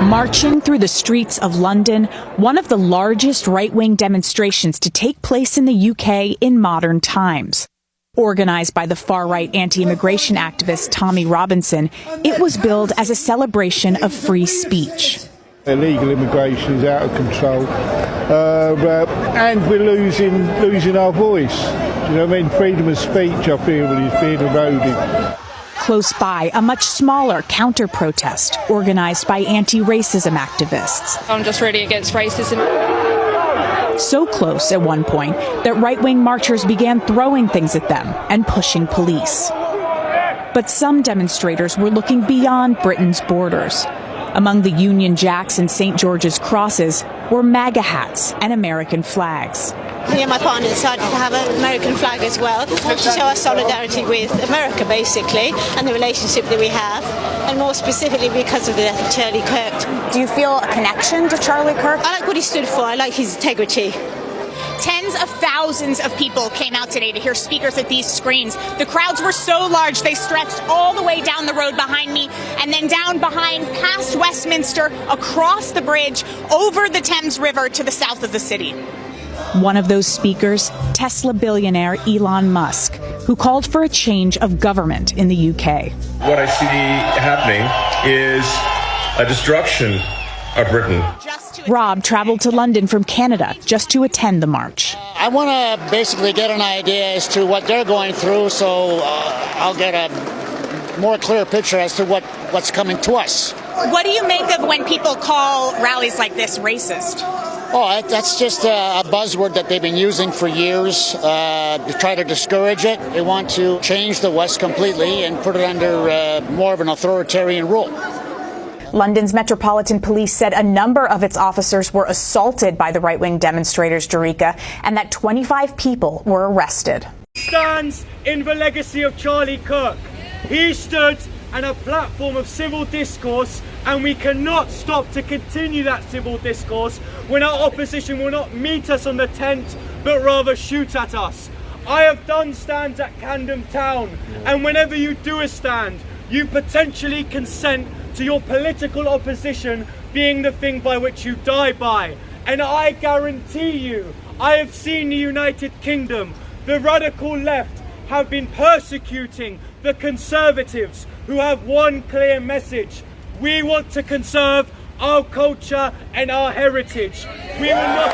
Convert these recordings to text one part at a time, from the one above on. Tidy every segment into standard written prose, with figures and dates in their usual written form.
Marching through the streets of London, one of the largest right-wing demonstrations to take place in the UK in modern times. Organized by the far-right anti-immigration activist Tommy Robinson, it was billed as a celebration of free speech. Illegal immigration is out of control, and we're losing our voice. You know what I mean? Freedom of speech, I feel, is being eroded. Close by, a much smaller counter-protest organized by anti-racism activists. I'm just really against racism. So close at one point that right-wing marchers began throwing things at them and pushing police. But some demonstrators were looking beyond Britain's borders. Among the Union Jacks and St. George's crosses were MAGA hats and American flags. Me and my partner decided to have an American flag as well to show our solidarity with America, basically, and the relationship that we have, and more specifically because of the death of Charlie Kirk. Do you feel a connection to Charlie Kirk? I like what he stood for. I like his integrity. Tens of thousands of people came out today to hear speakers at these screens. The crowds were so large they stretched all the way down the road behind me and then down behind past Westminster, across the bridge, over the Thames River to the south of the city. One of those speakers, Tesla billionaire Elon Musk, who called for a change of government in the UK. What I see happening is a destruction of Britain. Rob traveled to London from Canada just to attend the march. I want to basically get an idea as to what they're going through, so I'll get a more clear picture as to what's coming to us. What do you make of when people call rallies like this racist? Oh, that's just a buzzword that they've been using for years to try to discourage it. They want to change the West completely and put it under more of an authoritarian rule. London's Metropolitan Police said a number of its officers were assaulted by the right-wing demonstrators, Dorica, and that 25 people were arrested. Stands in the legacy of Charlie Kirk. He stood on a platform of civil discourse, and we cannot stop to continue that civil discourse when our opposition will not meet us on the tent, but rather shoot at us. I have done stands at Camden Town, and whenever you do a stand, you potentially consent to your political opposition being the thing by which you die by. And I guarantee you, I have seen the United Kingdom, the radical left have been persecuting the Conservatives who have one clear message. We want to conserve our culture and our heritage. We will not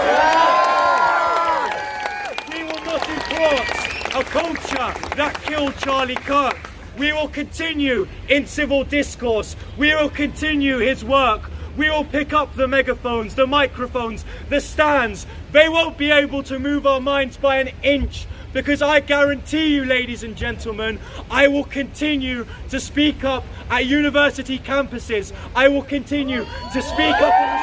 import a culture that killed Charlie Kirk. We will continue in civil discourse. We will continue his work. We will pick up the megaphones, the microphones, the stands. They won't be able to move our minds by an inch, because I guarantee you, ladies and gentlemen, I will continue to speak up at university campuses. I will continue to speak up on the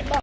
streets.